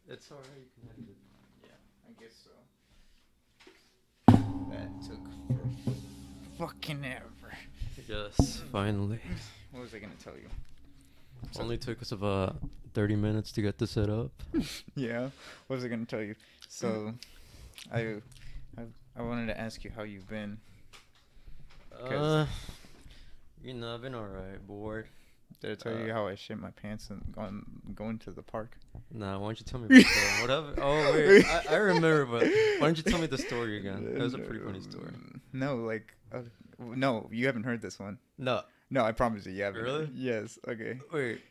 It's alright. You can end it. Yeah, I guess so. That took fucking ever. Yes, finally. What was I gonna tell you? Only took us about 30 minutes to get this set up. Yeah, what was I gonna tell you? So, I, I, I wanted to ask you how you've been. Uh, I've been alright. Bored. Did I tell you how I shit my pants and going to the park? Nah, why don't you tell me about that? Whatever. Oh wait, I remember, but why don't you tell me the story again? It was a pretty funny story. No, no, you haven't heard this one. No. No, I promise you haven't. Really? Yes. Okay. Wait.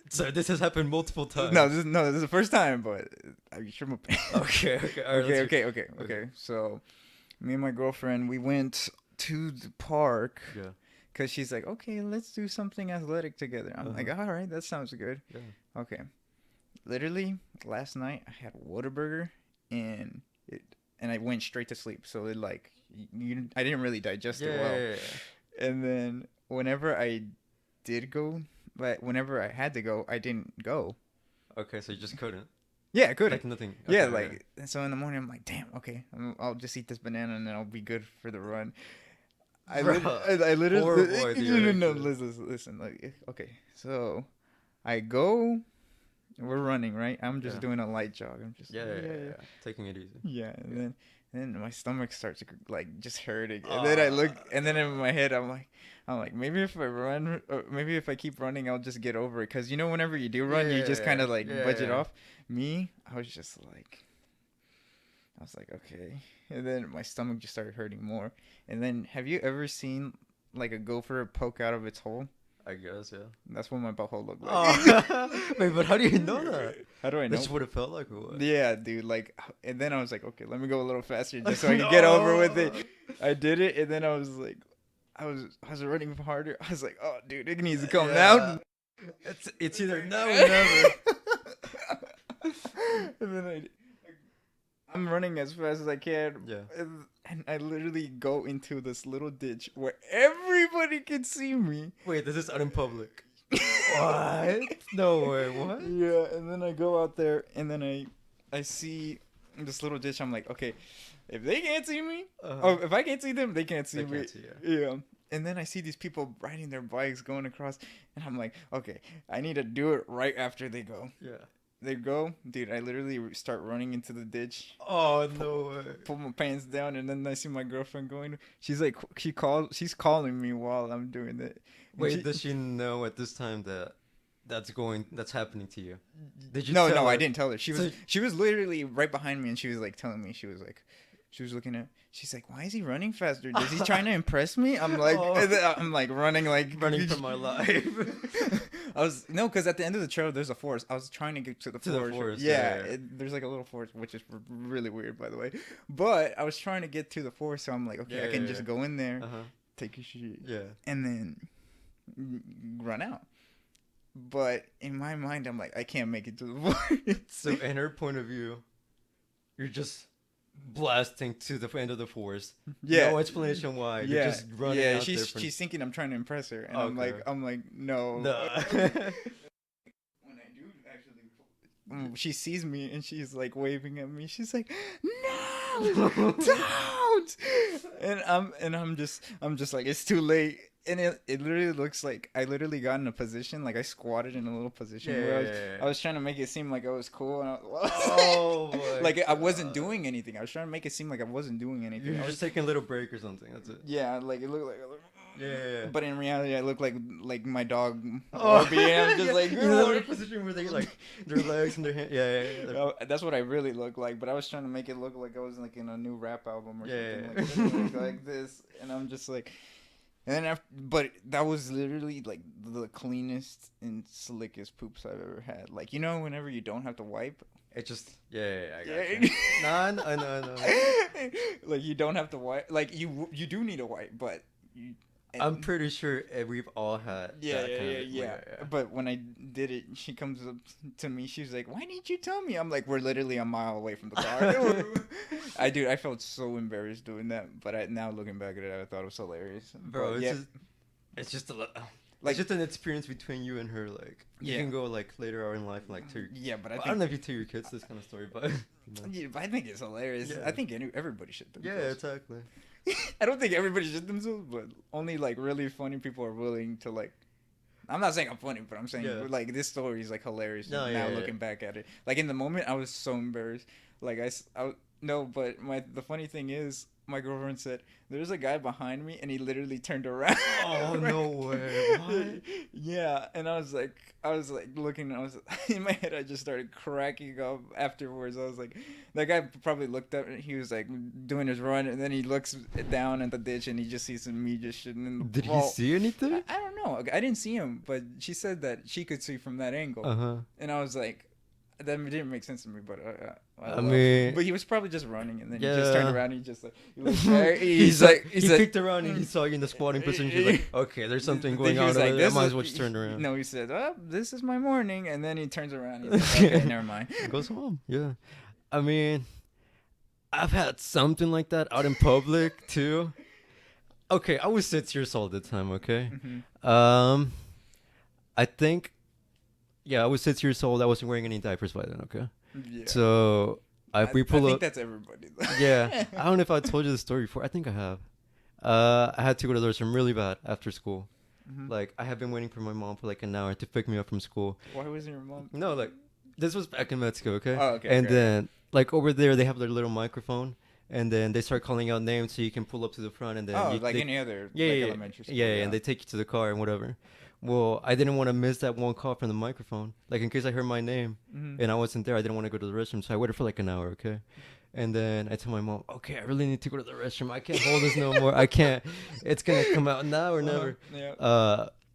So this has happened multiple times. No, this is the first time, but I shit my pants. Okay. All right, Okay. So, me and my girlfriend, we went to the park. Yeah. Cause she's like, okay, let's do something athletic together. I'm like, all right, that sounds good. Yeah. Okay. Literally, last night I had Whataburger, and I went straight to sleep. So it I didn't really digest it well. Yeah. And then whenever I did go, but whenever I had to go, I didn't go. Okay, so you just couldn't. Yeah, I couldn't. Like nothing. Yeah, Okay. and so in the morning I'm like, damn, okay, I'll just eat this banana and then I'll be good for the run. I literally. Horrible idea, No, actually. listen. Like, okay, so I go. We're running, right? I'm just doing a light jog. I'm just Yeah. Taking it easy. yeah, and then my stomach starts like just hurting, and then I look, and then in my head I'm like maybe if I run, or maybe if I keep running, I'll just get over it. Cause whenever you do run, you just kind of like budge it off. Me, I was like, okay, and then my stomach just started hurting more. And then, have you ever seen like a gopher poke out of its hole? I guess, yeah. That's what my butthole looked like. Oh. Wait, but how do you know that? How do I know? That's what it felt like, or what? Yeah, dude. Like, and then I was like, okay, let me go a little faster just so I can get over with it. I did it, and then I was like, I was running harder. I was like, oh, dude, it needs to come out. It's either now or never. And then I'm running as fast as I can. Yeah. And I literally go into this little ditch where everybody can see me. Wait, this is out in public. What? No way. What? Yeah, and then I go out there, and then I see this little ditch. I'm like, okay, if they can't see me, if I can't see them, they can't see me. Can't see, yeah. And then I see these people riding their bikes going across, and I'm like, okay, I need to do it right after they go. Yeah. They go, dude. I literally start running into the ditch. Oh no way! Pull my pants down, and then I see my girlfriend going. She's like, she's calling me while I'm doing that. Wait, does she know at this time that's happening to you? Did you? No, tell her? I didn't tell her. She was literally right behind me, and she was like telling me. She was looking at. She's like, why is he running faster? Is he trying to impress me? I'm like, I'm like running for my life. because at the end of the trail there's a forest. I was trying to get to the forest. Yeah. There's like a little forest, which is really weird, by the way. But I was trying to get to the forest, so I'm like, okay, I can just go in there, take a shit, and then run out. But in my mind, I'm like, I can't make it to the forest. So in her point of view, you're just blasting to the end of the forest. Yeah. No explanation why. Yeah. You're just running out there. She's thinking I'm trying to impress her, and Okay. I'm like, no. No. When I do actually, she sees me and she's like waving at me. She's like, no, don't. And I'm just like, it's too late. And it literally looks like I literally got in a position, like I squatted in a little position where I was trying to make it seem like I was cool, and like I wasn't doing anything. I was trying to make it seem like I wasn't doing anything. You're just taking a little break or something. That's it. Yeah, like it looked like. Yeah. But in reality, I look like my dog. Orby, and I'm just like, you know, the position where they like their legs and their hands. Yeah. That's what I really look like. But I was trying to make it look like I was like in a new rap album or something like this, and I'm just like. And then but that was literally like the cleanest and slickest poops I've ever had. Like, whenever you don't have to wipe. It just I got you. No. Like you don't have to wipe. Like you do need a wipe, but I'm pretty sure we've all had. Yeah. But when I did it, she comes up to me. She's like, "Why didn't you tell me?" I'm like, "We're literally a mile away from the car." I felt so embarrassed doing that. But now looking back at it, I thought it was hilarious. Bro, it's just a It's just an experience between you and her. Like you can go like later on in life, like to. Yeah, but I don't know if you tell your kids this kind of story, but. Yeah, but I think it's hilarious. Yeah. I think everybody should themselves. Yeah, exactly. I don't think everybody should themselves, but only like really funny people are willing to like. I'm not saying I'm funny, but I'm saying like this story is like hilarious. No, now looking back at it, like in the moment, I was so embarrassed. Like no, but the funny thing is, my girlfriend said there's a guy behind me, and he literally turned around. Oh no way! What? Yeah, and I was like looking. I was in my head. I just started cracking up afterwards. I was like, that guy probably looked up and he was like doing his run, and then he looks down at the ditch and he just sees me just shitting in the Did ball. he see anything? I don't know. I didn't see him, but she said that she could see from that angle. And I was like, that didn't make sense to me, but I mean, but he was probably just running, and then he just turned around and he just like he picked around and he saw you in the squatting position. He's like, okay, there's something going on. Like, I might as well just turn around. No, he said, oh, this is my morning, and then he turns around. And he's like, okay, never mind. Goes home. Yeah, I mean, I've had something like that out in public too. Okay, I was 6 years old at the time. Okay, I think. Yeah, I was 6 years old. I wasn't wearing any diapers by then, okay? Yeah. So we pull up. I think that's everybody. Yeah. I don't know if I told you the story before. I think I have. I had to go to the restroom really bad after school. Like, I had been waiting for my mom for like an hour to pick me up from school. Why wasn't your mom? No, like, this was back in Mexico, okay? Oh, okay. And then, like, over there, they have their little microphone. And then they start calling out names so you can pull up to the front. And then any other elementary school. Yeah, and they take you to the car and whatever. Well, I didn't want to miss that one call from the microphone. Like, in case I heard my name and I wasn't there, I didn't want to go to the restroom. So I waited for like an hour, okay? And then I told my mom, okay, I really need to go to the restroom. I can't hold this no more. I can't. It's going to come out now or never. Yeah.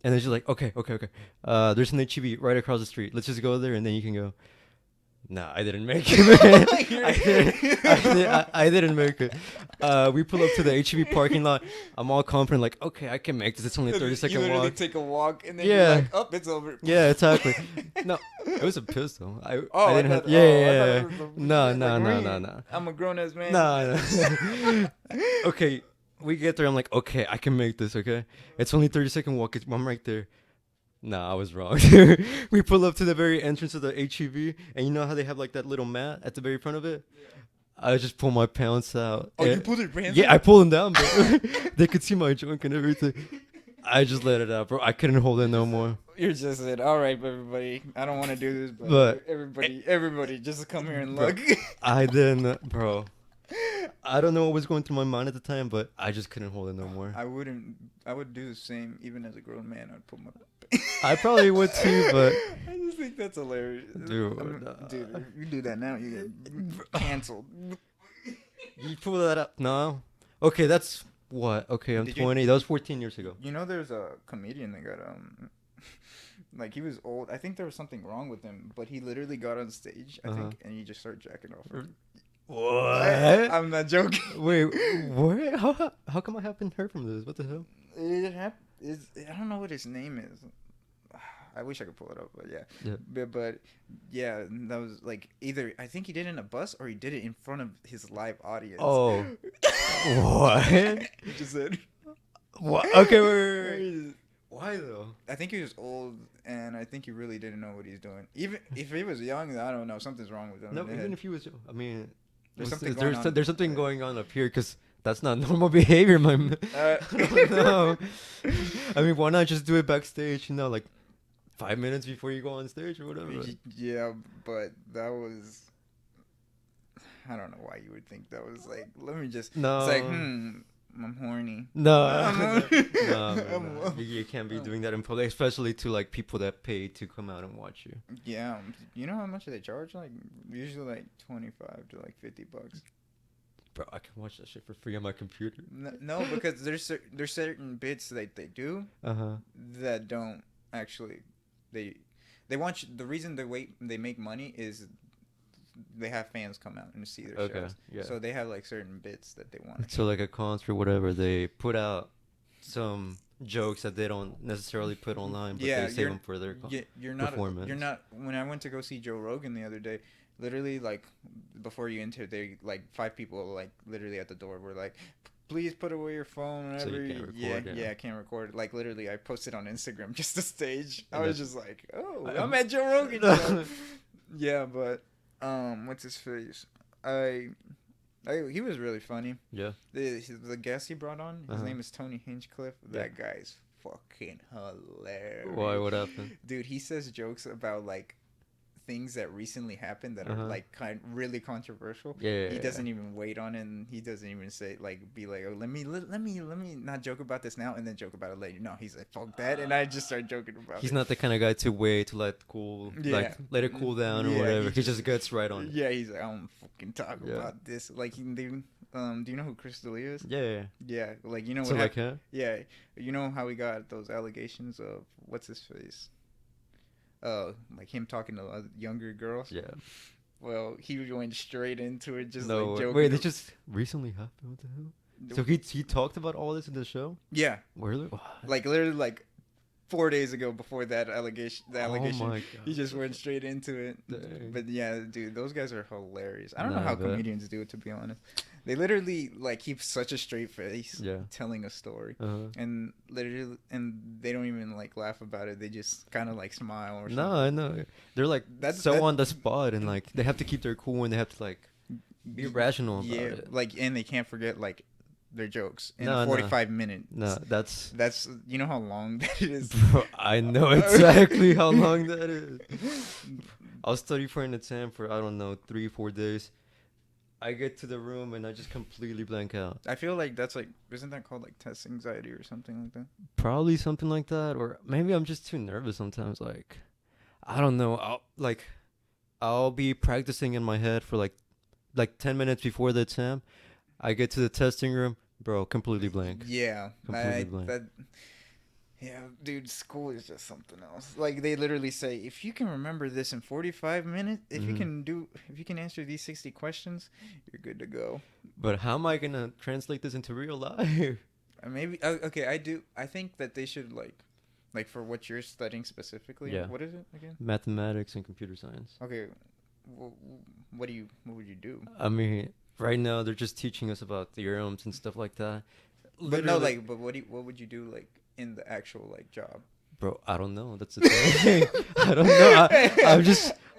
And then she's like, okay. There's an HEB right across the street. Let's just go there and then you can go. No, I didn't make it. I didn't make it. We pull up to the HEB parking lot. I'm all confident, like, okay, I can make this. It's only a 30-second walk. You literally take a walk, and then you're like, oh, it's over. Yeah, exactly. No, it was a pistol. I didn't have... Yeah. No. I'm a grown-ass man. No. Okay, we get there. I'm like, okay, I can make this, okay? It's only 30-second walk. I'm right there. Nah, I was wrong. We pull up to the very entrance of the HEB, and you know how they have like that little mat at the very front of it? Yeah. I just pull my pants out. Oh, you pulled your pants out? Yeah, I pulled them down, bro. They could see my junk and everything. I just let it out, bro. I couldn't hold it no more. You just said, all right, everybody. I don't want to do this, but everybody, just come here and look. I didn't, bro. I don't know what was going through my mind at the time, but I just couldn't hold it no more. I would do the same, even as a grown man. I'd put my... I probably would too, but... I just think that's hilarious. Dude, you do that now, you get canceled. You pull that up? No? Okay, that's... What? Okay, I'm 20. That was 14 years ago. You know there's a comedian that got... like, he was old. I think there was something wrong with him, but he literally got on stage, I think, and he just started jacking off. What? I'm not joking. Wait, what? How come I haven't heard from this? What the hell? I don't know what his name is. I wish I could pull it up, but yeah. But yeah, that was like either I think he did it in a bus or he did it in front of his live audience. Oh, what? He just said. What? Okay, wait. Why though? I think he was old, and I think he really didn't know what he's doing. Even if he was young, I don't know. Something's wrong with him. No, even if he was, I mean, there's something going on up here because. That's not normal behavior, my man. I don't know. I mean, why not just do it backstage, like 5 minutes before you go on stage or whatever? Yeah, but that was... I don't know why you would think that was like, let me just... No. It's like, I'm horny. No. No. You can't be doing that in public, especially to like people that pay to come out and watch you. Yeah. You know how much they charge? Like, usually like $25 to like $50. Bro, I can watch that shit for free on my computer. No, because there's certain bits that they do that don't actually they want you, the reason they make money is they have fans come out and see their shows. Yeah. So they have like certain bits that they want. So like a concert, whatever, they put out some jokes that they don't necessarily put online, but they save them for their performance. You're not. When I went to go see Joe Rogan the other day. Literally, like, before you enter, they, like, 5 people, like, literally at the door were like, please put away your phone whenever. So you can't record. Yeah, I can't record. Like literally, I posted on Instagram just the stage. I And was just like, oh, I'm at Joe Rogan show. Yeah, but what's his face? He was really funny. Yeah. The guest he brought on, his name is Tony Hinchcliffe. That guy's fucking hilarious. Why? What happened? Dude, he says jokes about like things that recently happened that are like really controversial. Yeah. He doesn't even wait on it, and he doesn't even say like be like, oh, let me not joke about this now and then joke about it later. No, he's like, fuck that, and I just start joking about it. He's not the kind of guy to wait to let it cool down or whatever. He just gets right on it. Yeah, he's like, I don't fucking talk about this. Like, do you know who Chris D'Elia is? Yeah. Like, you know what? So like him? Yeah, you know how we got those allegations of what's his face? Like him talking to younger girls. Yeah. Well, he went straight into it, just no, like joking. Wait, this just recently happened. What the hell? So he talked about all this in the show? Yeah. Really? What? Like literally like 4 days ago before that allegation. Oh my God. He just went straight into it. Dang. But yeah, dude, those guys are hilarious. I don't know how comedians do it, to be honest. They literally like keep such a straight face telling a story, and literally, and they don't even like laugh about it. They just kind of like smile or something. No, I know. They're like on the spot, and like they have to keep their cool, and they have to like be rational about it. Like, and they can't forget like their jokes in a 45-minute. No, that's you know how long that is. Bro, I know exactly how long that is. I'll study for an exam for I don't know 3-4 days. I get to the room and I just completely blank out. I feel like that's like, isn't that called like test anxiety or something like that? Probably something like that, or maybe I'm just too nervous sometimes. Like, I don't know. I'll be practicing in my head for like 10 minutes before the exam. I get to the testing room, bro, completely blank. Yeah, completely blank. Yeah, dude, school is just something else. Like, they literally say, if you can remember this in 45 minutes, if you can answer these 60 questions, you're good to go. But how am I going to translate this into real life? Maybe, okay, I think that they should, like for what you're studying specifically. Yeah. What is it again? Mathematics and computer science. Okay, what would you do? I mean, right now they're just teaching us about theorems and stuff like that. But no, like, but what would you do, like, in the actual like job? Bro, I don't know. That's the thing. I don't know.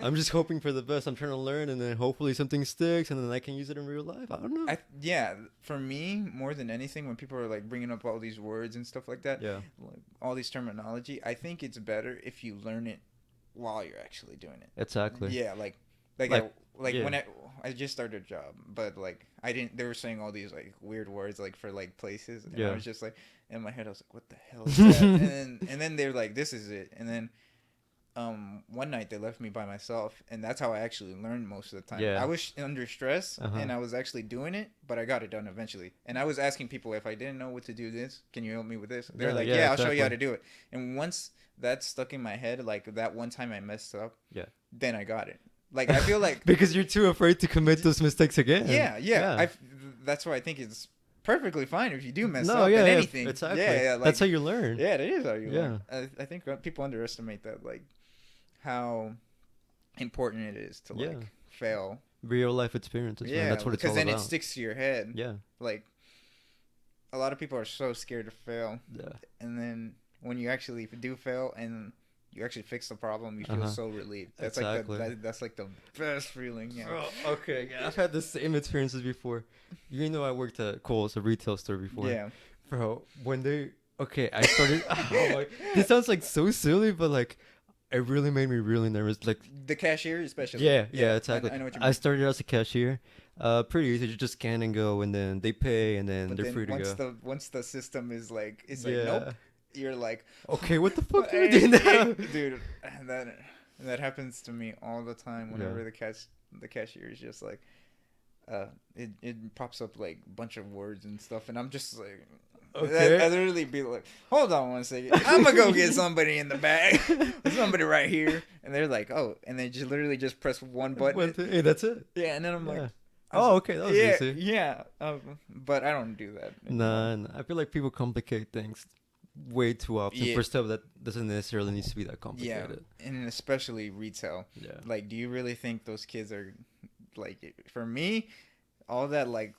I'm just hoping for the best. I'm trying to learn, and then hopefully something sticks, and then I can use it in real life. I don't know. Yeah, for me, more than anything, when people are like bringing up all these words and stuff like that, like, all these terminology, I think it's better if you learn it while you're actually doing it. Exactly. Yeah, like when I just started a job, but like I didn't. They were saying all these like weird words like for like places, and I was just like, in my head I was like, what the hell is that? and then they're like, this is it. And then one night they left me by myself, and that's how I actually learned most of the time. I was under stress, and I was actually doing it, but I got it done eventually. And I was asking people, if I didn't know what to do this, can you help me with this? They're like, I'll show you how to do it. And once that stuck in my head, like that one time I messed up, then I got it. Like, I feel like because you're too afraid to commit those mistakes again. Yeah. That's why I think it's perfectly fine if you do mess up at anything. Exactly. Like, that's how you learn. Yeah, it is how you learn. I think people underestimate that, like, how important it is to like fail. Real life experiences. Yeah, that's what it's all about. Because then it sticks to your head. Yeah. Like, a lot of people are so scared to fail. Yeah. And then when you actually do fail and you actually fix the problem, you feel so relieved. That's exactly. That's like the best feeling. Yeah. Oh, okay. Yeah, I've had the same experiences before. You know, I worked at Kohl's, a retail store before. Yeah. Bro, when I started. This sounds like so silly, but like, it really made me really nervous. Like the cashier, especially. Yeah, exactly. I know what you mean. I started as a cashier. Pretty easy. You just scan and go, and then they pay, and then they're free to go. Once the system is like, it's like nope. You're like, okay, what the fuck are we doing now? Dude, that happens to me all the time whenever the cashier is just like, it pops up like a bunch of words and stuff, and I'm just like, okay. I literally be like, hold on one second, I'm gonna go get somebody in the back, somebody right here, and they're like, oh, and they just literally just press one button. Hey, that's it. Yeah, and then I'm like, oh, okay, that was easy. Yeah, but I don't do that anymore. Nah, I feel like people complicate things way too often for stuff that doesn't necessarily need to be that complicated. Yeah, and especially retail. Yeah. Like, do you really think those kids are, like, for me, all that like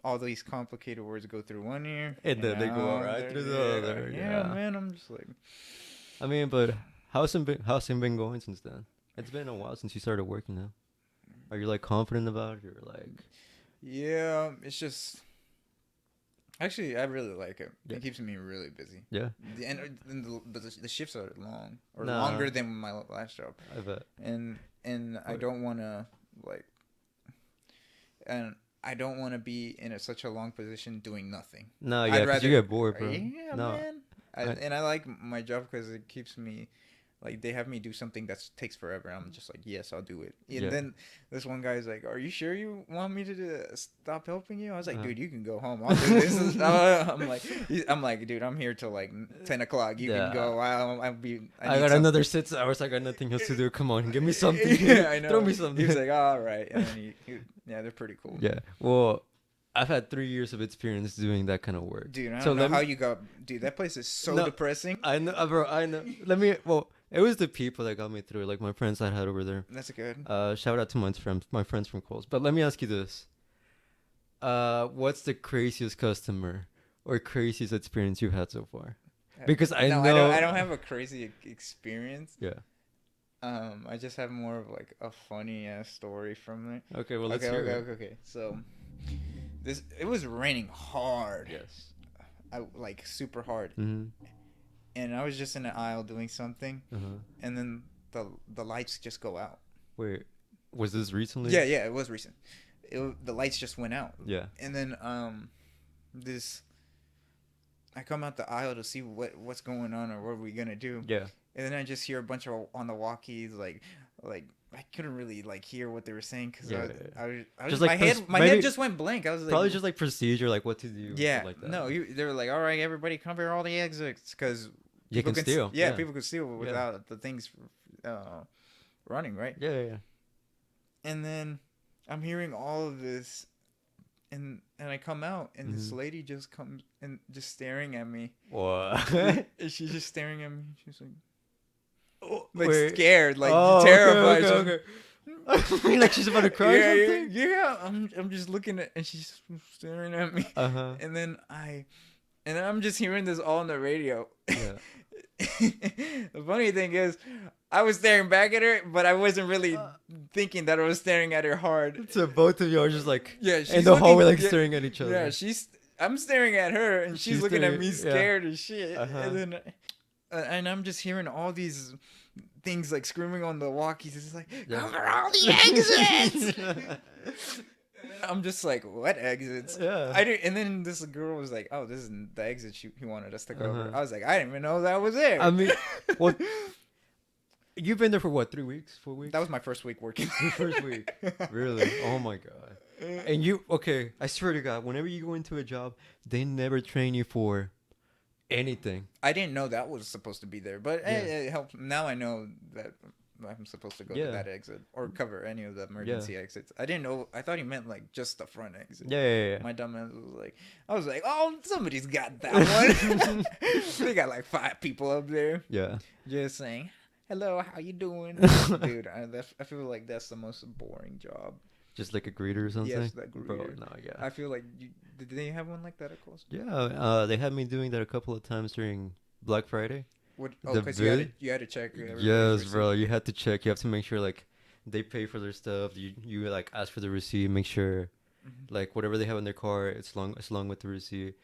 all these complicated words go through one ear And then they go right through the other. Yeah, man, I'm just like. I mean, but how's it been going since then? It's been a while since you started working now. Are you like confident about it? Or like? Yeah, it's just. Actually, I really like it. Yeah. It keeps me really busy. Yeah. And the shifts are long or longer than my last job. I bet. And I don't want to like. And I don't want to be in such a long position doing nothing. No, yeah, because you get bored, bro. Yeah, no. man. I like my job because it keeps me, like, they have me do something that takes forever. I'm just like, yes, I'll do it. And then this one guy's like, are you sure you want me to stop helping you? I was like, dude, you can go home. I'll do this. I'm like, dude, I'm here till like 10 o'clock. You can go. I got another 6 hours. I got nothing else to do. Come on, give me something. Yeah, I know. Throw me something. He was like, all right. And then yeah, they're pretty cool. Yeah. Well, I've had 3 years of experience doing that kind of work. Dude, I don't know how you got. Dude, that place is so depressing. I know, bro. I know. It was the people that got me through. Like my friends I had over there. That's good. Shout out to my friends from Coles. But let me ask you this: what's the craziest customer or craziest experience you've had so far? Because I know I don't have a crazy experience. Yeah. I just have more of like a funny ass story from there. Okay, well let's hear it. Okay. So, it was raining hard. Yes. Like super hard. Mm-hmm. And I was just in the aisle doing something, and then the lights just go out. Wait, was this recently? Yeah, it was recent. The lights just went out. Yeah. And then I come out the aisle to see what's going on or what we're gonna do. Yeah. And then I just hear a bunch of on the walkies like I couldn't really like hear what they were saying because I was just like my head just went blank. I was like probably just like procedure, like what to do. Yeah, like that. No, they were like, all right, everybody cover all the exits because people can steal. Yeah, people could steal without the things running, right? Yeah. And then I'm hearing all of this, and I come out, and this lady just comes and just staring at me. What? And she's just staring at me. She's like, scared, like terrified. Okay. Like she's about to cry or something? Yeah. I'm just looking at, and she's staring at me. And then I'm just hearing this all on the radio. Yeah. The funny thing is, I was staring back at her, but I wasn't really thinking that I was staring at her hard. So both of you are just like in the hallway, like staring at each other. Yeah, I'm staring at her, and she's looking at me scared as shit. And then, and I'm just hearing all these things like screaming on the walkies. It's like, cover all the exits. I'm just like, what exits? Yeah. And then this girl was like, oh, this is the exit he wanted us to cover. I was like, I didn't even know that was there. I mean, well, you've been there for what, 3 weeks, 4 weeks? That was my first week working. Your first week? Really? Oh my god. And I swear to God, whenever you go into a job, they never train you for anything. I didn't know that was supposed to be there, but it helps. Now I know that I'm supposed to go to that exit or cover any of the emergency exits. I didn't know. I thought he meant like just the front exit. Yeah. My dumb ass was like, oh, somebody's got that one. They got like 5 people up there. Yeah. Just saying, hello, how you doing? Dude, I feel like that's the most boring job. Just like a greeter or something? Yes, that greeter. Bro, no, yeah. I feel like, did they have one like that at Coles? Yeah, they had me doing that a couple of times during Black Friday. What? Oh, because you had to check. Yes, bro. You had to check. You have to make sure like they pay for their stuff. You like ask for the receipt. Make sure like whatever they have in their car, it's along with the receipt.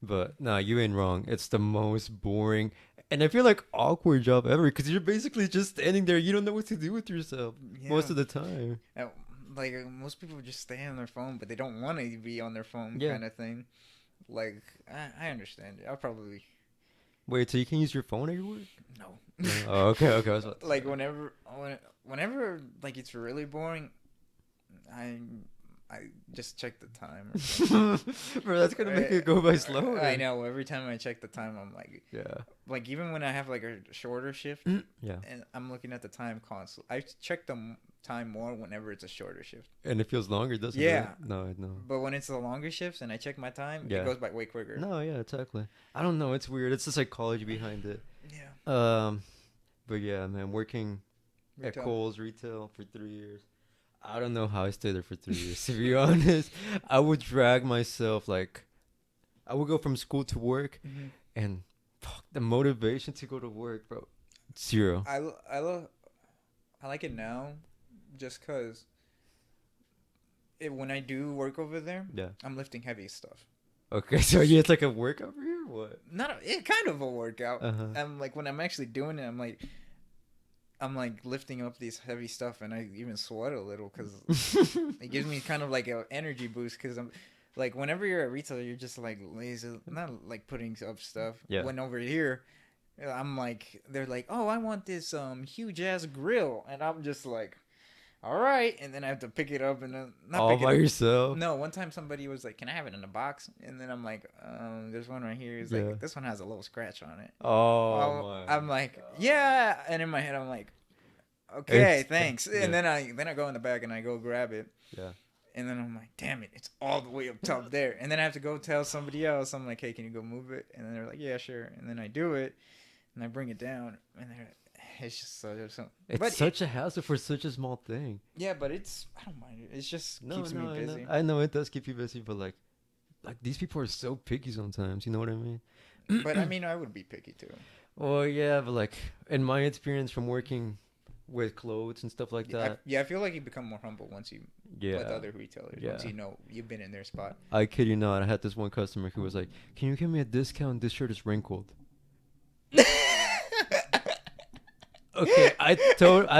But nah, you ain't wrong. It's the most boring and I feel like awkward job ever because you're basically just standing there. You don't know what to do with yourself most of the time. Like most people just stay on their phone, but they don't want to be on their phone, kind of thing. Like I understand it. I'll probably. Wait, so you can use your phone at your work? No. Oh, okay. I was about to like whenever like it's really boring, I just check the time. Or something. Bro, that's gonna make it go by slower. I know. Every time I check the time, I'm like, yeah. Like even when I have like a shorter shift, and I'm looking at the time constantly. I check the time more whenever it's a shorter shift. And it feels longer, doesn't it? Yeah. No. But when it's the longer shifts and I check my time, it goes by way quicker. No, yeah, exactly. I don't know. It's weird. It's the psychology behind it. Yeah. But yeah, man, working at Kohl's retail for 3 years. I don't know how I stayed there for 3 years. To be honest, I would drag myself like I would go from school to work, and fuck, the motivation to go to work, bro, zero. I like it now, just cause when I do work over there, Yeah. I'm lifting heavy stuff. Okay, so yeah, it's like a workout for you, or what? It kind of a workout. Uh-huh. I'm like when I'm actually doing it, I'm like lifting up these heavy stuff, and I even sweat a little because it gives me kind of like an energy boost. Because I'm like, whenever you're a retailer, you're just like lazy, not like putting up stuff. Yeah. When over here, I'm like, they're like, oh, I want this huge ass grill, and I'm just like, all right, and then I have to pick it up and then not All pick by it up. yourself? No, one time somebody was like, "Can I have it in a box?" And then I'm like, "There's one right here." He's Yeah. like, "This one has a little scratch on it." Oh my. I'm like, "Yeah," and in my head, I'm like, "Okay, It's thanks." yeah. And then I go in the bag and I go grab it. Yeah. And then I'm like, "Damn it, it's all the way up top there." And then I have to go tell somebody else. I'm like, "Hey, can you go move it?" And then they're like, "Yeah, sure." And then I do it, and I bring it down, and it's just so. It's such a hassle for such a small thing. Yeah, but I don't mind it. It just keeps me busy. I know it does keep you busy, but like these people are so picky sometimes. You know what I mean? But I mean, I would be picky too. Well, yeah, but like in my experience from working with clothes and stuff like that. I feel like you become more humble once you with other retailers. Yeah. Once you know you've been in their spot. I kid you not. I had this one customer who was like, "Can you give me a discount? This shirt is wrinkled." Okay, I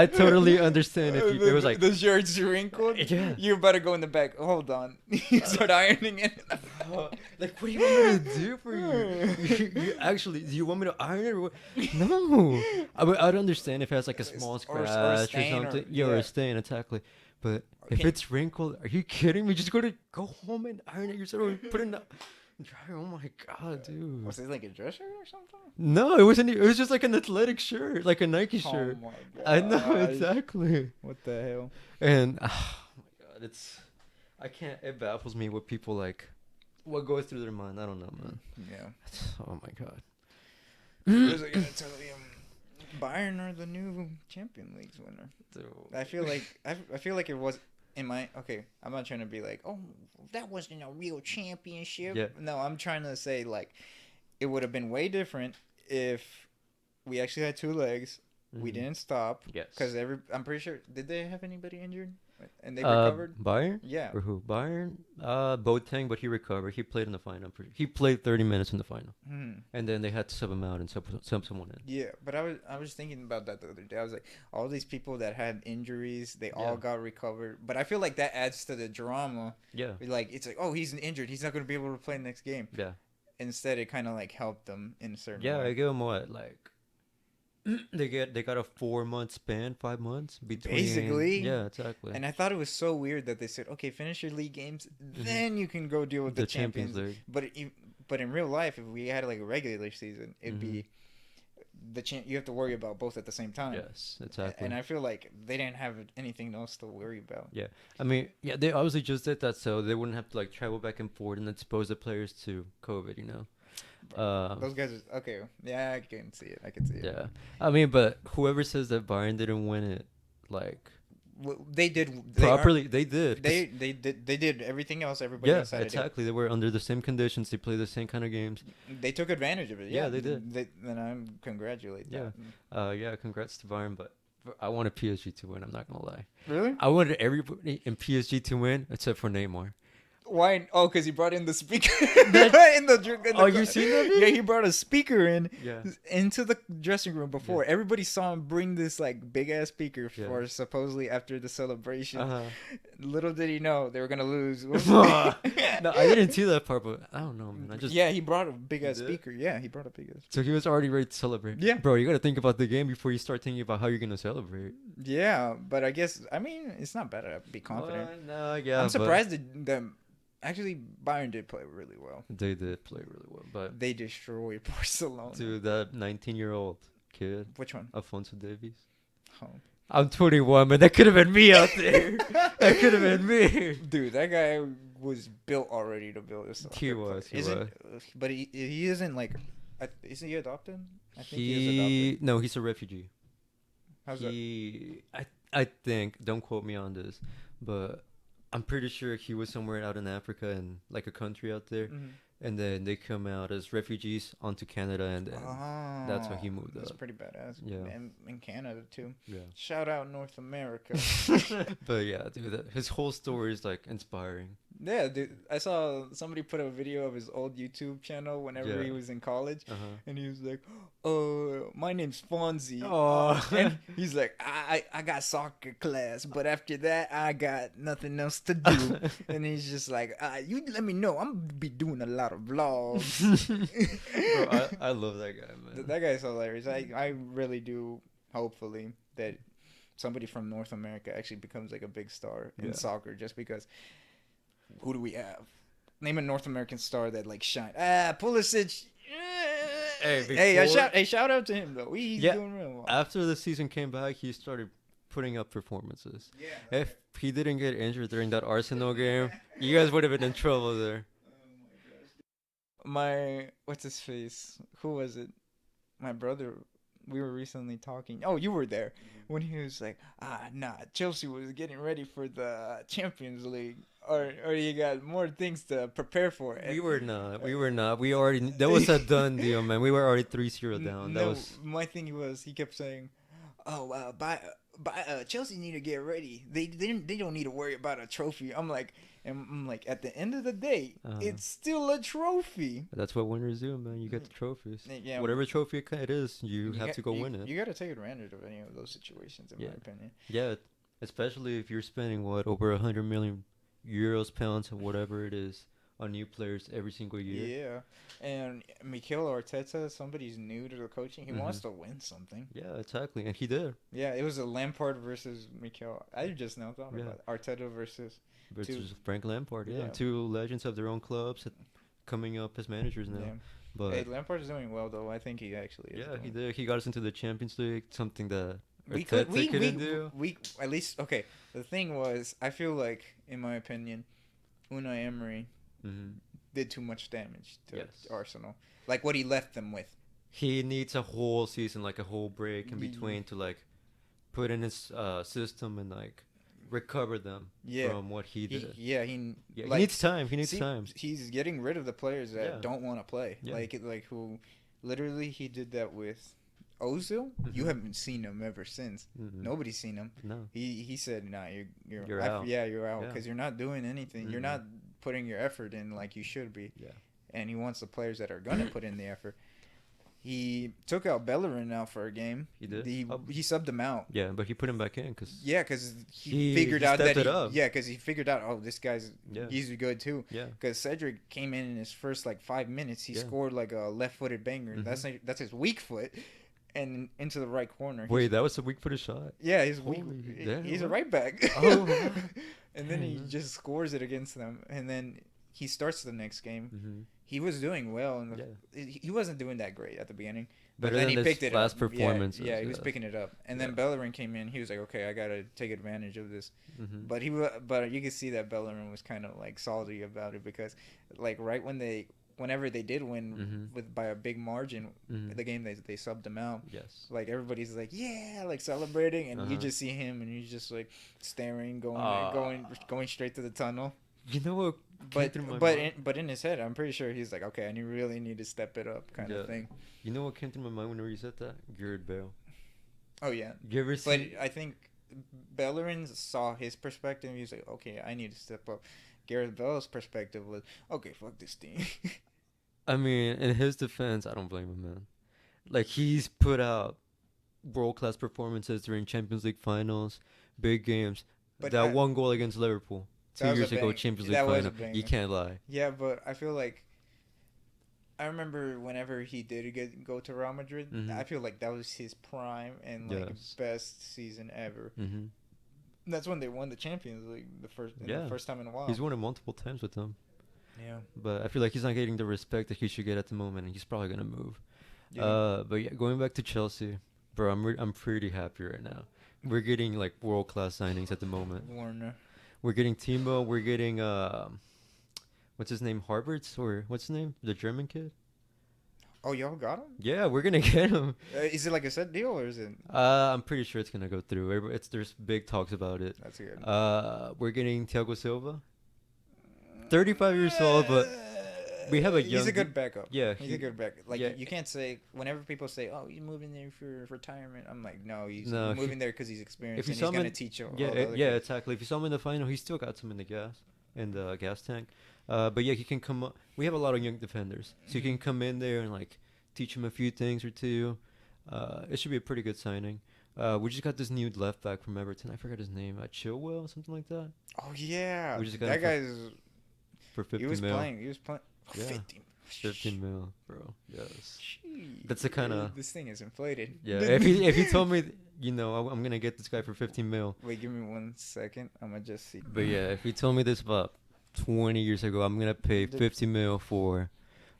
totally understand if it was like the shirt's wrinkled. Yeah, You better go in the back. Hold on, you start ironing it. like, what do you want me to do for you? You actually, do you want me to iron it? Or what? No, I'd understand if it has like a small scratch or stain something. yeah, or a stain, exactly. But if it's wrinkled, are you kidding me? Just go home and iron it yourself or put it in the dryer. Oh my god, dude. Was it like a dress shirt or something? No, it wasn't. It was just like an athletic shirt, like a Nike shirt. Oh my god. I know exactly. What the hell? And oh my god, I can't. It baffles me what people like. What goes through their mind? I don't know, man. Yeah. Oh my god. What was I gonna tell you? Bayern are the new Champions League winner. Dude. I feel like it was in my okay. I'm not trying to be like, oh, that wasn't a real championship. Yeah. No, I'm trying to say like, it would have been way different if we actually had two legs. We didn't stop. Yes. Because I'm pretty sure. Did they have anybody injured? And they recovered. Bayern? Yeah. Or who? Bayern? Boateng, but he recovered. He played in the final. He played 30 minutes in the final, and then they had to sub him out and sub someone in. Yeah, but I was thinking about that the other day. I was like, all these people that had injuries, they all got recovered. But I feel like that adds to the drama. Yeah. Like it's like, oh, he's injured. He's not going to be able to play next game. Yeah. Instead, it kind of like helped them in a certain way. Yeah, I give them what like. They got a 4-month span, 5 months between. Basically. Yeah, exactly. And I thought it was so weird that they said, okay, finish your league games, then you can go deal with the Champions League. But in real life, if we had like a regular season, it'd be you have to worry about both at the same time. Yes, exactly. And I feel like they didn't have anything else to worry about. Yeah, I mean, yeah, they obviously just did that so they wouldn't have to like travel back and forth and expose the players to COVID, you know. Those guys are okay. Yeah, I can see it. Yeah, I mean, but whoever says that Bayern didn't win it, like, they did properly. They did. They did everything else. Everybody else had to do. Exactly. They were under the same conditions. They played the same kind of games. They took advantage of it. Yeah, they did. Then I congratulate them. Yeah. Congrats to Bayern, but I wanted PSG to win. I'm not gonna lie. Really? I wanted everybody in PSG to win except for Neymar. Why? Oh, because he brought in the speaker in the Oh, you seen that? Yeah, he brought a speaker into the dressing room before. Yeah. Everybody saw him bring this like big ass speaker for supposedly after the celebration. Little did he know they were gonna lose. No, I didn't see that part, but I don't know, man. He brought a big ass speaker. Yeah, he brought a big ass. So he was already ready to celebrate. Yeah, bro, you gotta think about the game before you start thinking about how you're gonna celebrate. Yeah, but I mean it's not bad to be confident. I'm surprised that actually Bayern did play really well. They did play really well, but they destroyed Barcelona. Dude, that 19-year-old kid. Which one? Alfonso Davies. Oh. I'm 21, man. That could have been me out there. That could have been me. Dude, that guy was built already to build this. He was. But he isn't like. Is he adopted? I think he is adopted. No, he's a refugee. How's that? I think. Don't quote me on this, but I'm pretty sure he was somewhere out in Africa and like a country out there, and then they come out as refugees onto Canada, and then that's how Oh, he moved that's up. pretty badass. Yeah. And in Canada too. Yeah. Shout out North America. But yeah, dude, his whole story is like inspiring. Yeah, dude. I saw somebody put a video of his old YouTube channel whenever Yeah. he was in college, Uh-huh. and he was like, my name's Fonzie." Oh. And he's like, I got soccer class, but after that, I got nothing else to do." And he's just like, "You let me know. I'm gonna be doing a lot of vlogs." Bro, I love that guy, man. That guy's hilarious. I really do. Hopefully that somebody from North America actually becomes like a big star in soccer, just because. Who do we have? Name a North American star that like shine. Pulisic. Shout out to him though. He's doing real well. After the season came back, he started putting up performances. Yeah. If he didn't get injured during that Arsenal game, you guys would have been in trouble there. What's his face? Who was it? My brother. We were recently talking. Oh, you were there when he was like, Chelsea was getting ready for the Champions League, or you got more things to prepare for. We were not. We already. That was a done deal, man. We were already 3-0 down. That was my thing. He kept saying, "Oh, Chelsea need to get ready. They don't need to worry about a trophy." I'm like, at the end of the day, it's still a trophy. That's what winners do, man. You get the trophies. Yeah, whatever trophy it is, you have to go win it. You got to take advantage of any of those situations, in my opinion. Yeah, especially if you're spending over 100 million euros, pounds, or whatever it is on new players every single year. Yeah, and Mikel Arteta, somebody's new to the coaching. He wants to win something. Yeah, exactly, and he did. Yeah, it was a Lampard versus Mikel. I just now thought about it. Arteta versus Frank Lampard. Yeah, two legends of their own clubs coming up as managers now. Yeah. But hey, Lampard's doing well though. I think he actually is. Yeah, he did. He got us into the Champions League, something that Arteta couldn't do. We at least okay. The thing was, I feel like, in my opinion, Unai Emery did too much damage to Arsenal. Like what he left them with. He needs a whole season, like a whole break in between, to like put in his system and like recover them from what he did. He needs time. He needs time. He's getting rid of the players that don't want to play. Yeah. Like who, literally, he did that with Ozil. You haven't seen him ever since. Nobody's seen him. No. He said, "Nah, you're out. Yeah, you're out because you're not doing anything. You're not putting your effort in like you should be." Yeah. And he wants the players that are gonna put in the effort. He took out Bellerin now for a game. He did. He subbed him out. Yeah, but he put him back in because he figured out that he figured out this guy's he's good too. Yeah, because Cedric came in his first like 5 minutes. He scored like a left-footed banger. That's his weak foot, and into the right corner. Wait, that was a weak-footed shot. Yeah, he's weak. He's a right back. Oh, and then he just scores it against them, and then he starts the next game. He was doing well, and he wasn't doing that great at the beginning. But then he picked it up. Performances. Yeah, he was picking it up. And then Bellerin came in. He was like, "Okay, I gotta take advantage of this." But you could see that Bellerin was kind of like salty about it because, like, right whenever they did win by a big margin, the game they subbed him out. Yes. Like everybody's like, yeah, like celebrating, and you just see him, and he's just like staring, going straight to the tunnel. You know what? But in his head, I'm pretty sure he's like, okay, I really need to step it up, kind of thing. You know what came through my mind whenever you said that? Gareth Bale. Oh yeah. You ever see? But I think Bellerin saw his perspective. He was like, okay, I need to step up. Gareth Bale's perspective was, okay, fuck this team. I mean, in his defense, I don't blame him, man. Like, he's put out world-class performances during Champions League finals, big games. But that one goal against Liverpool 2 years ago, Champions League final, you can't lie. Yeah, but I feel like I remember whenever he did go to Real Madrid, I feel like that was his prime and like best season ever. That's when they won the Champions League the first time in a while. He's won it multiple times with them. Yeah. But I feel like he's not getting the respect that he should get at the moment, and he's probably gonna move. Yeah. But yeah, going back to Chelsea, bro, I'm pretty happy right now. We're getting like world class signings at the moment. Warner. We're getting Timo. We're getting what's his name? Harvards or what's his name? The German kid. Oh, y'all got him? Yeah, we're gonna get him. Is it like a set deal or is it? I'm pretty sure it's gonna go through. There's big talks about it. That's good. We're getting Thiago Silva, 35 years old, but we have a young. He's a good backup. Yeah, he's a good backup. Like yeah. you can't say whenever people say, "Oh, he's moving there for retirement." I'm like, no, he's No, moving there because he's experienced if you and saw he's him gonna teach you. Yeah, exactly. If you saw him in the final, he still got some in the gas tank. But yeah, he can come up. We have a lot of young defenders, so he can come in there and like teach him a few things or two. It should be a pretty good signing. We just got this new left back from Everton. I forgot his name. Chilwell, something like that. Oh yeah, We just got that him guy's. for 50 He was mil. playing. He was playing. Yeah. 15 mil, bro. Yes. That's the kind kinda- This thing is inflated. Yeah. if you told me, I'm gonna get this guy for 15 mil. Wait, give me 1 second. I'm gonna just see. But yeah, if you told me this about 20 years ago, I'm gonna pay 50 mil for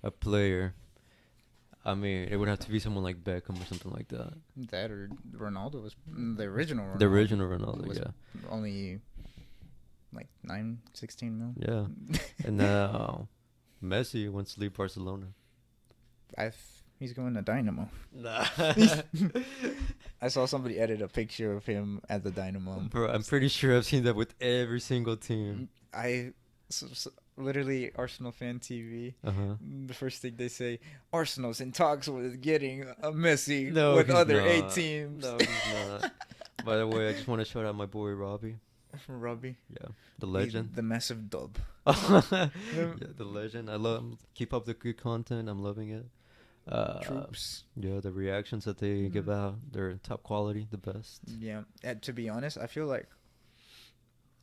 a player. I mean, it would have to be someone like Beckham or something like that. That or Ronaldo was the original. Ronaldo The original Ronaldo, was yeah. only like 16 mil. Yeah. And now Messi wants to leave Barcelona. He's going to Dynamo. Nah. I saw somebody edit a picture of him at the Dynamo. Bro, I'm pretty sure I've seen that with every single team. Literally Arsenal fan TV. Uh-huh. The first thing they say, Arsenal's in talks with getting a Messi No, with he's other not. 8 teams. No, he's not. By the way, I just want to shout out my boy Robbie. Robbie. Yeah, the legend. The massive dub. Yeah, the legend. I love. Keep up the good content. I'm loving it. Troops. Yeah, the reactions that they give out, they're top quality, the best. Yeah, and to be honest, I feel like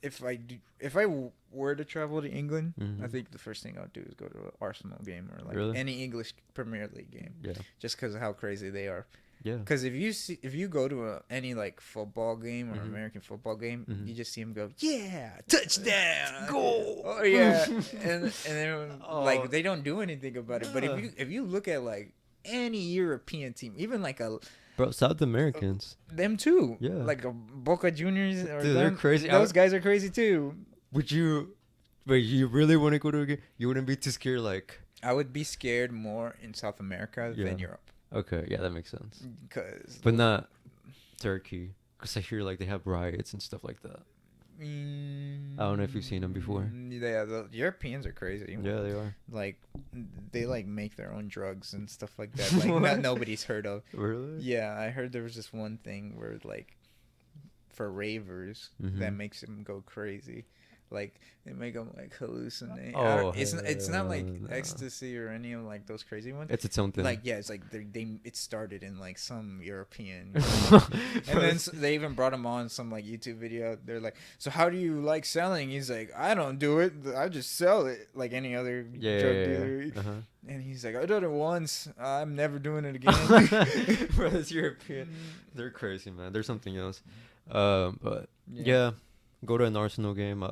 if I were to travel to England, I think the first thing I'd do is go to an Arsenal game or like Really? any English Premier League game. Yeah. Just because of how crazy they are. Yeah. Because if you go to any like football game or American football game, you just see them go, yeah, touchdown, goal, oh yeah, and then like they don't do anything about it. But if you look at like any European team, even like Bro, South Americans. them too, Yeah. like a Boca Juniors, or Dude, they're crazy. Those guys are crazy too. Would you? Wait, you really want to go to a game? You wouldn't be too scared, like. I would be scared more in South America than Europe. Okay, yeah, that makes sense. But not Turkey, because I hear like they have riots and stuff like that. I don't know if you've seen them before. Yeah, the Europeans are crazy. Yeah, they are. Like, they like make their own drugs and stuff like that. Like nobody's heard of. Really? Yeah, I heard there was this one thing where like, for ravers, that makes them go crazy. Like they make them like hallucinate. Oh, it's not like no. ecstasy or any of like those crazy ones. It's its own thing. Like it's like it started in like some European, and then they even brought him on some like YouTube video. They're like, so how do you like selling? He's like, I don't do it. I just sell it like any other drug dealer. Uh-huh. And he's like, I did it once. I'm never doing it again. Bro, it's European. They're crazy, man. There's something else. But yeah, go to an Arsenal game.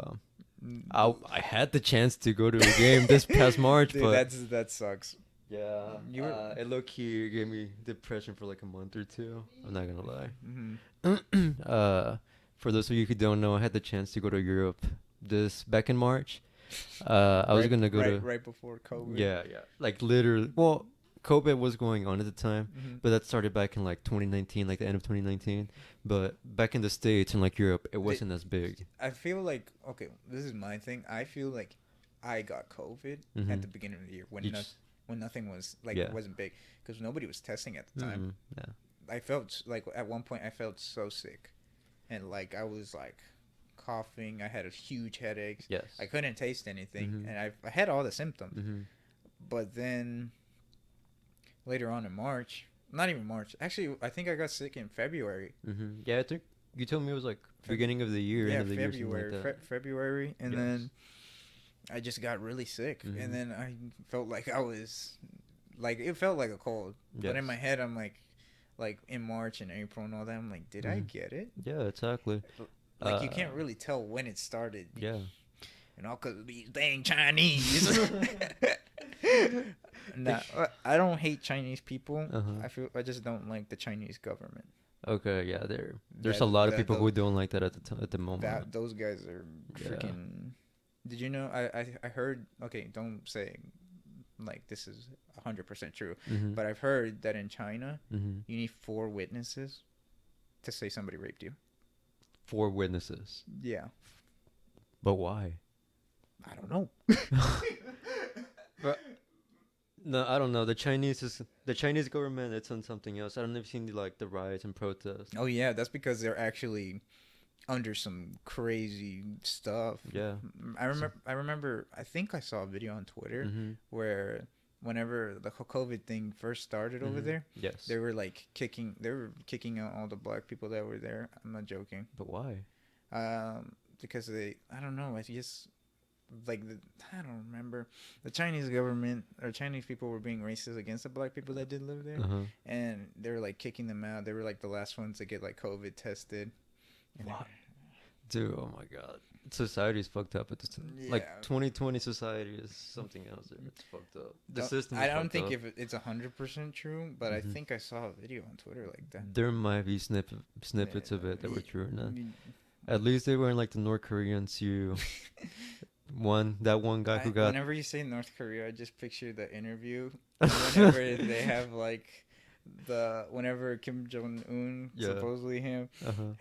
I had the chance to go to a game this past March, Dude, but that sucks. yeah, it low-key gave me depression for like a month or two. I'm not gonna lie. For those of you who don't know, I had the chance to go to Europe back in March. I was gonna go right before COVID. Yeah, like literally. Well, COVID was going on at the time, but that started back in like 2019, like the end of 2019. But back in the States and like Europe, it wasn't as big. I feel like, okay, this is my thing. I feel like I got COVID at the beginning of the year when nothing was like, it wasn't big because nobody was testing at the time. Yeah. I felt like at one point I felt so sick, and like I was like coughing. I had a huge headache. Yes. I couldn't taste anything, and I had all the symptoms. But then later on in March, not even March. Actually, I think I got sick in February. Yeah, I think you told me it was like beginning of the year, end of the February, year, like February, and then I just got really sick, and then I felt like I was, like, it felt like a cold, but in my head, I'm like in March and April and all that, I'm like, did I get it? Yeah, exactly. Like, you can't really tell when it started. Yeah. And all because of these dang Chinese. Nah, I don't hate Chinese people. I just don't like the Chinese government. Okay, yeah, there's a lot of people who don't like that at the moment. Those guys are freaking. Did you know? I heard. Okay, don't say like this is 100% true, Mm-hmm. but I've heard that in China, Mm-hmm. you need 4 witnesses to say somebody raped you. 4 witnesses. Yeah. But why? I don't know. But no, I don't know. The Chinese government. It's on something else. I don't know if you've seen the riots and protests. Oh yeah, that's because they're actually under some crazy stuff. Yeah. I remember I think I saw a video on Twitter Mm-hmm. where whenever the COVID thing first started over Mm-hmm. there, Yes. they were kicking out all the black people that were there. I'm not joking. But why? Because I don't know, I just I don't remember. The Chinese government or Chinese people were being racist against the black people that did live there, Uh-huh. and they were like kicking them out. They were like the last ones to get like COVID tested. And What? Dude, oh my god. Society's fucked up at this time. Yeah. Like 2020 society is something else. It's fucked up. The system is I don't fucked think up. if it's 100% true, but I Mhm. think I saw a video on Twitter like that. There might be snippets Yeah. of it that were true or not. Mm. At least they weren't like the North Koreans who that one guy who got Whenever you say North Korea, I just picture the interview. Whenever they have like whenever Kim Jong Un, Yeah. supposedly him, uh-huh.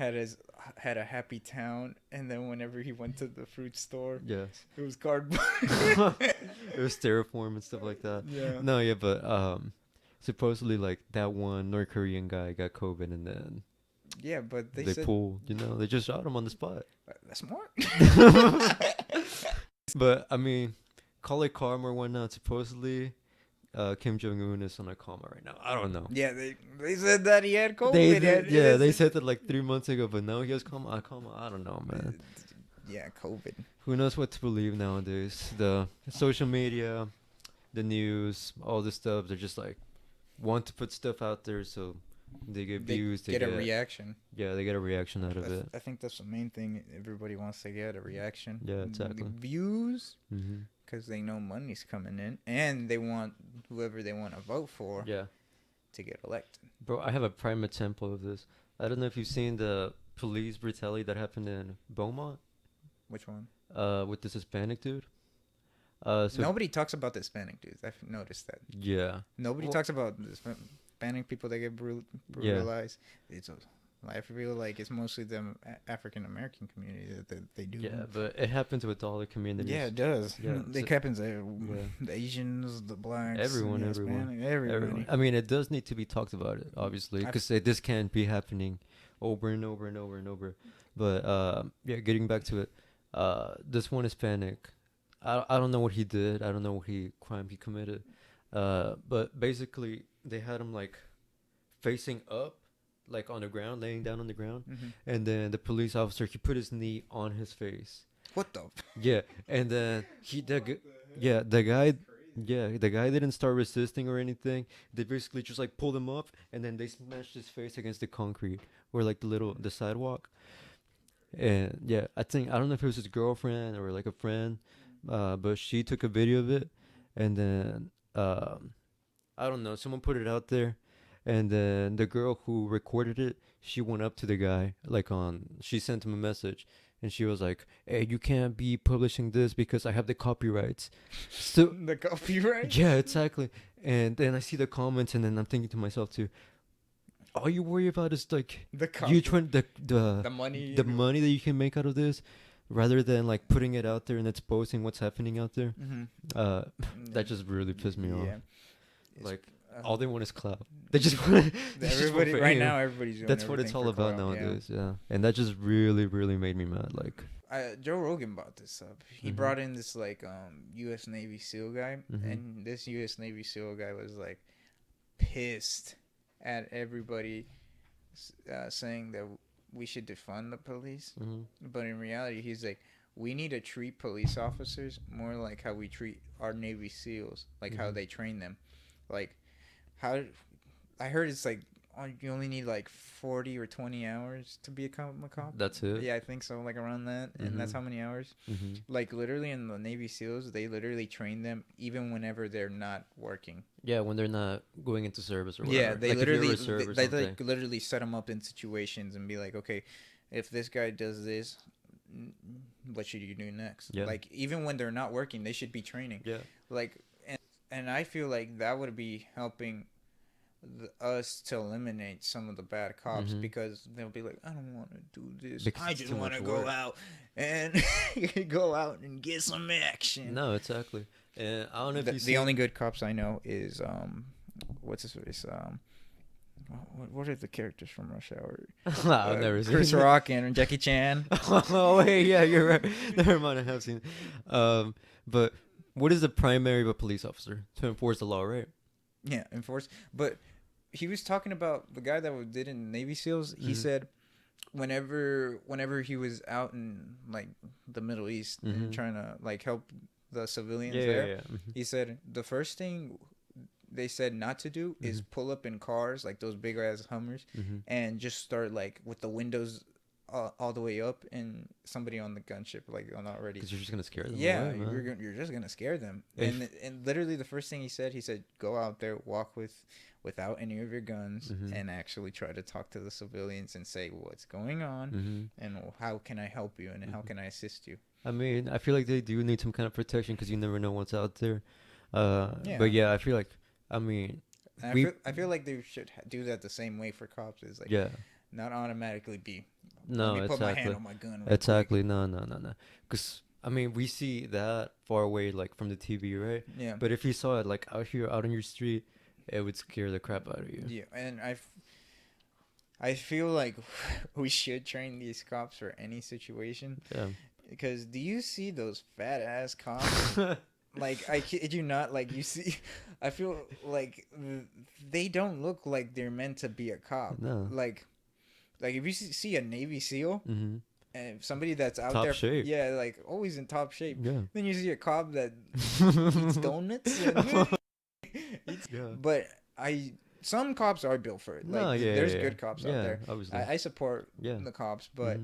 had a happy town, and then whenever he went to the fruit store, Yes. it was cardboard. It was styrofoam and stuff like that. Yeah. No, yeah, but supposedly like that one North Korean guy got COVID and then Yeah, but they said pulled, they just shot him on the spot. that's smart. But I mean, call it karma or whatnot. Supposedly, Kim Jong Un is on a coma right now. I don't know. Yeah, they said that he had COVID. They did, and yeah, it they is- said that like 3 months ago, but now he has coma. I don't know, man. Yeah, COVID. Who knows what to believe nowadays? The social media, the news, all this stuff. They're just like want to put stuff out there so they get views. They get a reaction. Yeah, they get a reaction out of it. I think that's the main thing everybody wants to get, a reaction. Yeah, exactly. Views, Mm-hmm. because they know money's coming in, and they want whoever they want to vote for Yeah, to get elected. bro. I have a prime example of this. I don't know if you've seen the police brutality that happened in Beaumont. Which one? With this Hispanic dude. So Nobody talks about the Hispanic dudes. I've noticed that. yeah, Nobody Well- talks about the Hispanic people that get brutalized. I feel like it's mostly the African American community that they do. yeah, but it happens with all the communities. Yeah, it does. Yeah, It so- happens. The Asians, the blacks, Everyone, the everyone. Hispanic, everybody. Everyone. I mean, it does need to be talked about it, obviously, I've- because this can't be happening over and over and over and over. But yeah, getting back to it, this one Hispanic, I don't know what he did. I don't know what crime he committed. But basically, they had him like facing up, like on the ground, laying down on the ground, Mhm. and then the police officer he put his knee on his face. What the? Yeah, and then the guy didn't start resisting or anything. They basically just like pulled him up, and then they smashed his face against the concrete or like the sidewalk. And yeah, I don't know if it was his girlfriend or like a friend, but she took a video of it, and then I don't know, someone put it out there, and then the girl who recorded it, she went up to the guy she sent him a message, and she was like, "Hey, you can't be publishing this because I have the copyrights." So The copyright? yeah, exactly. And then I see the comments, and then I'm thinking to myself too, all you worry about is like The you trying the money. the money that you can make out of this, rather than like putting it out there and exposing what's happening out there. Mm-hmm. That just really pissed me off. It's, Like all they want is clout. They just want. everybody right now. Everybody's doing That's what it's everything all for about clout, yeah. nowadays. Yeah, and that just really, really made me mad. Like, Joe Rogan brought this up. He Mhm. brought in this like U.S. Navy SEAL guy, Mhm. and this U.S. Navy SEAL guy was like pissed at everybody saying that we should defund the police. mhm. But in reality, he's like, we need to treat police officers more like how we treat our Navy SEALs, like how Mhm. they train them. Like, how I heard it's like you only need like 40 or 20 hours to be a cop. That's it. Yeah, I think so, like around that. And that's Mhm. how many hours? Mhm. Like, literally in the Navy SEALs, they literally train them even whenever they're not working. Yeah, when they're not going into service or whatever. Yeah, they Like, if you're literally reserve or they something. like literally set them up in situations and be like, okay, if this guy does this, what should you do next? Yeah. Like, even when they're not working, they should be training. Yeah. Like, and I feel like that would be helping us to eliminate some of the bad cops, because they'll be like, I don't want to do this. Because I it's just too want much to go work. out and go out and get some action. No, exactly. And I don't know if you The only good cops I know is what's his face, what are the characters from Rush Hour? I've never seen Chris it. Rock and Jackie Chan. Oh wait, yeah, you're right. Never mind, I have seen it. But what is the primary of a police officer? To enforce the law, right? Yeah, enforce. But he was talking about the guy that did in Navy SEALs. He said whenever he was out in like the Middle East and trying to like help the civilians there, he said the first thing they said not to do is pull up in cars like those big ass Hummers and just start like with the windows all the way up and somebody on the gunship like on already. Because you're just gonna scare them Yeah, away, man. you're just gonna scare them. And literally the first thing he said go out there, walk without any of your guns, and actually try to talk to the civilians and say what's going on and how can I help you and how can I assist you. I mean, I feel like they do need some kind of protection because you never know what's out there. Yeah. But yeah, I feel like, I mean, And I feel like they should do that the same way for cops. Is like yeah, not automatically be. no, Let me put my hand exactly, on my gun. Real exactly, no. Because I mean, we see that far away, like from the TV, right? quick. Yeah. But if you saw it like out here, out on your street, it would scare the crap out of you. Yeah, and I feel like we should train these cops for any situation. Yeah. Because do you see those fat ass cops? Like, I kid you not, like, you see, I feel like they don't look like they're meant to be a cop. No. Like if you see a Navy SEAL, and somebody that's out Top there, shape. yeah, like, always in top shape. Yeah. Then you see a cop that eats donuts. Yeah. But some cops are built for it. Like, No, yeah, there's yeah, good cops out yeah, there. obviously. I support Yeah. the cops, but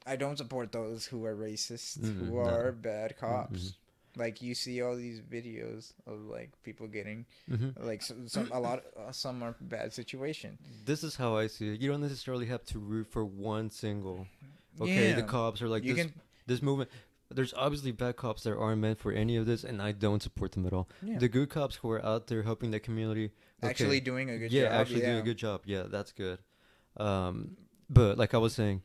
I don't support those who are racist, who no. are bad cops. Like, you see all these videos of like people getting like some are bad situation. This is how I see it. You don't necessarily have to root for one single. Okay, the Yeah. cops are like You this movement. There's obviously bad cops that aren't meant for any of this, and I don't support them at all. Yeah. The good cops who are out there helping the community, actually doing a good yeah, job. actually doing a good job. Yeah, that's good. But like I was saying,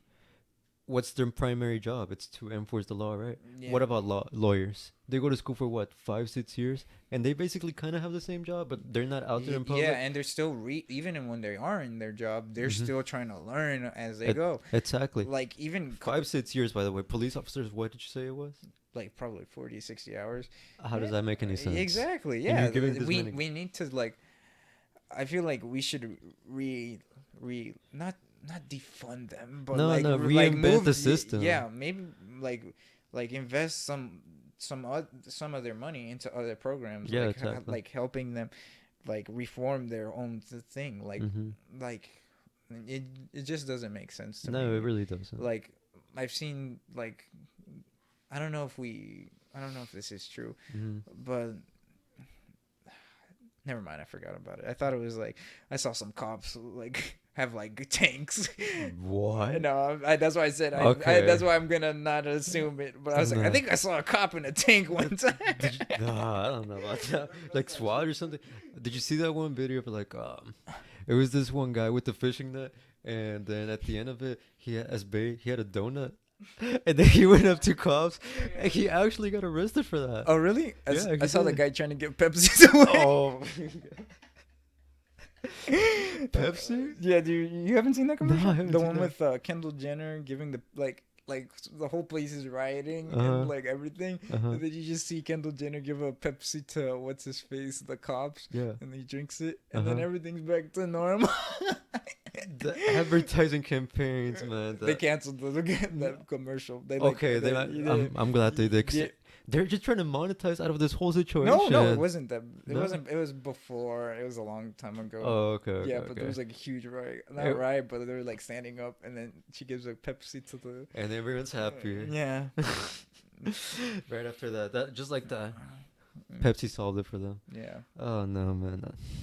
what's their primary job? It's to enforce the law, right? Yeah. What about lawyers? They go to school for what, 5-6 years, and they basically kind of have the same job, but they're not out there in public. Yeah, and they're still even when they are in their job, they're still trying to learn as they go. Exactly. Like even 5-6 years, by the way. Police officers, what did you say it was? like probably 40, 60 hours. How does that make any sense? Exactly. And Yeah. you're giving this many- We need to like. I feel like we should not defund them, but like reinvent move the system. Yeah, maybe like invest some of their money into other programs. Yeah, like, exactly. like helping them like reform their own thing. Like it just doesn't make sense to me. No, it really doesn't. Like I've seen like I don't know if this is true, but never mind. I forgot about it. I thought it was like I saw some cops like have like tanks. What? No, that's why I said Okay. that's why I'm gonna not assume it. But I was like, I think I saw a cop in a tank one time. Nah, I don't know about that. Like SWAT or something. Did you see that one video of like it was this one guy with the fishing net, and then at the end of it, he had as bait, he had a donut. And then he went up to cops, and he actually got arrested for that. Oh really? Yeah, I saw the did. guy trying to get Pepsi away. Oh. Pepsi? Yeah, dude, you haven't seen that commercial? No, I haven't the seen one that. with Kendall Jenner giving the like the whole place is rioting Uh-huh. and like everything, and then you just see Kendall Jenner give a Pepsi to what's his face, the cops, Yeah. and he drinks it, and then Uh-huh. everything's back to normal. The advertising campaigns, man. They canceled that commercial. They Okay, I'm glad they did. 'Cause Yeah. they're just trying to monetize out of this whole situation. No, it wasn't that. It No? wasn't. It was before. It was a long time ago. Oh, okay. yeah, okay, but there was like a huge riot. Not It- riot, but they were like standing up, and then she gives a Pepsi to the. and everyone's happy. Yeah. Right after that, just like that, Pepsi solved it for them. Yeah. Oh no, man.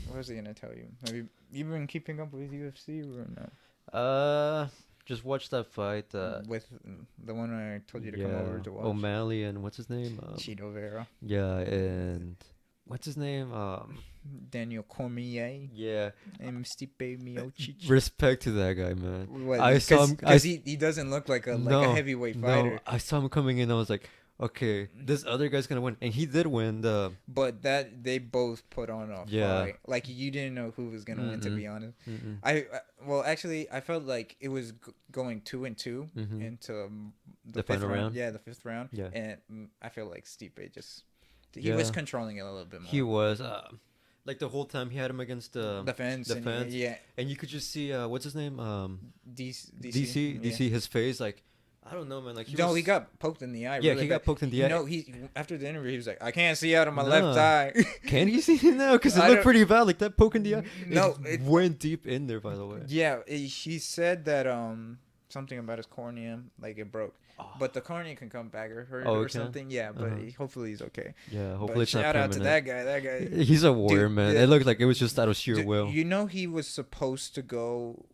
What was I gonna tell you? Have you been keeping up with UFC or not? Just watch that fight. With the one I told you to come over to watch. O'Malley and what's his name? Cheeto Vera. Yeah, and what's his name? Daniel Cormier Yeah. and Stipe Miocic. Respect to that guy, man. What? I saw him. Because he doesn't look like a heavyweight fighter. I saw him coming in. I was like, okay, this other guy's gonna win, and he did win. But that they both put on a fight. Like you didn't know who was gonna win. To be honest, well, actually, I felt like it was going 2-2 into the fifth final round. Yeah, the fifth round. Yeah, and I feel like Stipe he was controlling it a little bit more. He was. Like the whole time he had him against the fence. Yeah. And you could just see what's his name? DC. Yeah. His face, like I don't know, man. Like he got poked in the eye. Yeah, really he got poked in the eye. No, he after the interview he was like, I can't see out of my left eye. Can you see it now? Because it looked pretty bad. Like that poke in the eye. No, it went deep in there. By the way. Yeah, he said that something about his cornea, like it broke. But the cornea can come back or hurt or something. Yeah, but hopefully he's okay. Yeah, hopefully it's not permanent. Shout out to that guy. He's a warrior, man. It looked like it was just out of sheer will. You know, he was supposed to go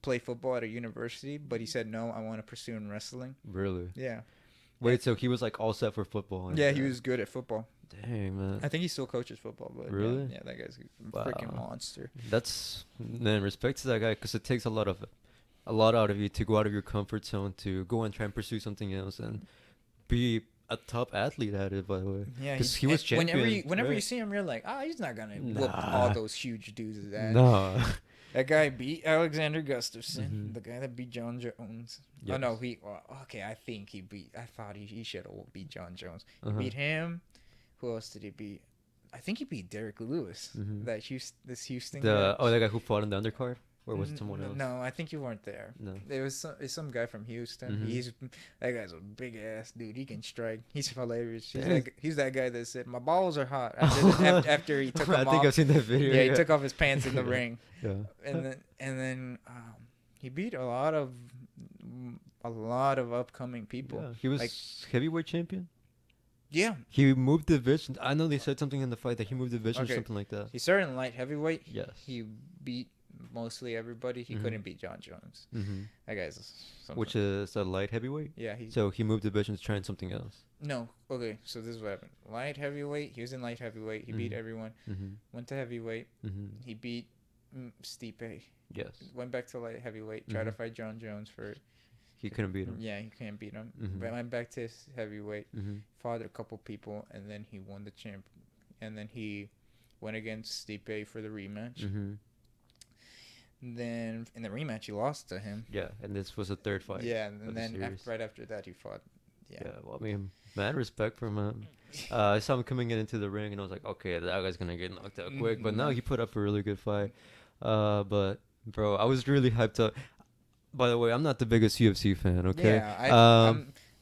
play football at a university, but he said, no, I want to pursue in wrestling. Really? Yeah. Wait, so he was like all set for football? Yeah, he was good at football. Dang, man. I think he still coaches football. But really? Yeah, that guy's a freaking monster. Man, respect to that guy because it takes a lot out of you to go out of your comfort zone, to go and try and pursue something else and be a top athlete at it, by the way. Yeah, because he was champion. Whenever you see him, you're like, he's not gonna whoop all those huge dudes. No. That guy beat Alexander Gustafsson, the guy that beat John Jones. Yes. Oh no, I think he beat. I thought he should have beat John Jones. He beat him. Who else did he beat? I think he beat Derek Lewis. This Houston guy. That guy who fought in the undercard. Or was it someone else? No, I think you weren't there. No. There was some guy from Houston. That guy's a big ass dude. He can strike. He's hilarious. He's that guy that said, "My balls are hot." After he took them off. I think I've seen that video. Yeah, he took off his pants in the ring. Yeah. And then he beat a lot of upcoming people. Yeah. He was heavyweight champion. Yeah. He moved division. I know they said something in the fight that he moved division or something like that. He started in light heavyweight. Yes. He beat mostly everybody. He couldn't beat John Jones. That guy's which is a light heavyweight. Yeah. So he moved divisions trying something else. No. Okay. So this is what happened. Light heavyweight. He was in light heavyweight. He beat everyone. Went to heavyweight. He beat Stipe. Yes. Went back to light heavyweight. Tried to fight John Jones for it. He couldn't beat him. Yeah, he can't beat him. But went back to his heavyweight. Fought a couple people, and then he won the champ. And then he went against Stipe for the rematch. Then in the rematch, he lost to him. Yeah, and this was the third fight. Yeah, and then right after that, he fought. Yeah. Well, I mean, mad respect for him. I saw him coming into the ring, and I was like, okay, that guy's gonna get knocked out quick. But now he put up a really good fight. But bro, I was really hyped up. By the way, I'm not the biggest UFC fan. Okay. Yeah,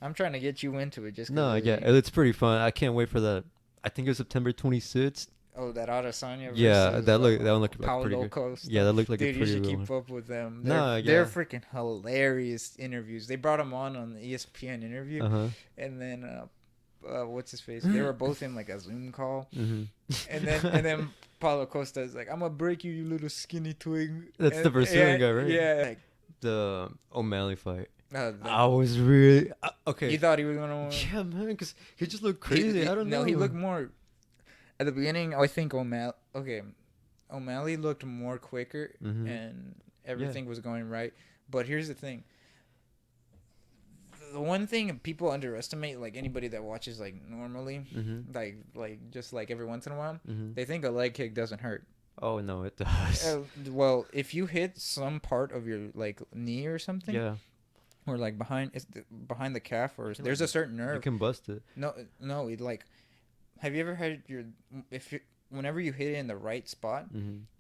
I'm trying to get you into it. It's pretty fun. I can't wait for that. I think it was September 26th. Oh, that Adesanya versus that one looked like pretty good. Costa. Yeah, that looked like Dude, a pretty you should good keep one. up with them. They're freaking hilarious interviews. They brought him on the ESPN interview, and then what's his face? They were both in like a Zoom call, and then Paulo Costa is like, "I'm gonna break you, you little skinny twig." That's the Brazilian guy, right? Yeah. The O'Malley fight. I was really okay. You thought he was gonna win? Yeah, man, because he just looked crazy. I don't know. No, he looked more. At the beginning, I think O'Malley looked more quicker, and everything was going right. But here's the thing. The one thing people underestimate, like anybody that watches like normally, like just like every once in a while, they think a leg kick doesn't hurt. Oh no, it does. Well, if you hit some part of your like knee or something, or like behind the calf, or there's a certain nerve, you can bust it. No, it like. Have you ever had whenever you hit it in the right spot,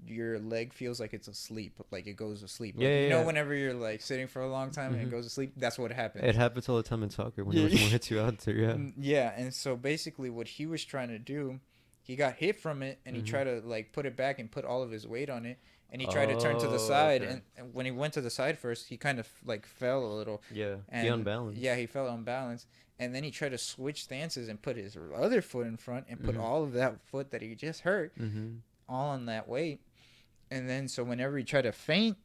your leg feels like it's asleep, like it goes to sleep. Like, whenever you're like sitting for a long time and it goes to sleep, that's what happens. It happens all the time in soccer when someone hits you out there. Yeah, and so basically what he was trying to do, he got hit from it and he tried to like put it back and put all of his weight on it. And he tried to turn to the side, and when he went to the side first, he kind of like fell a little. Yeah, he unbalanced. Yeah, he fell unbalanced. And then he tried to switch stances and put his other foot in front and put all of that foot that he just hurt all on that weight. And then so whenever he tried to feint,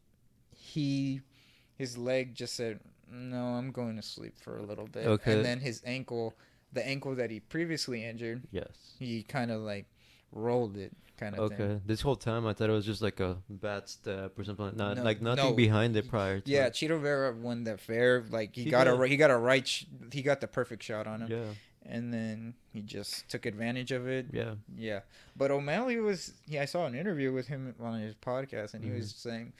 his leg just said, "No, I'm going to sleep for a little bit." Okay. And then his ankle, the ankle that he previously injured, he kind of like rolled it kind of thing. Okay. This whole time I thought it was just like a bad step or something. Not No, like nothing no. behind it prior to Yeah, it. Chito Vera won the fair. Like He did. he got a right. He got the perfect shot on him, Yeah. and then he just took advantage of it. Yeah. Yeah, but O'Malley was. Yeah, I saw an interview with him on his podcast, and he Mhm. was saying,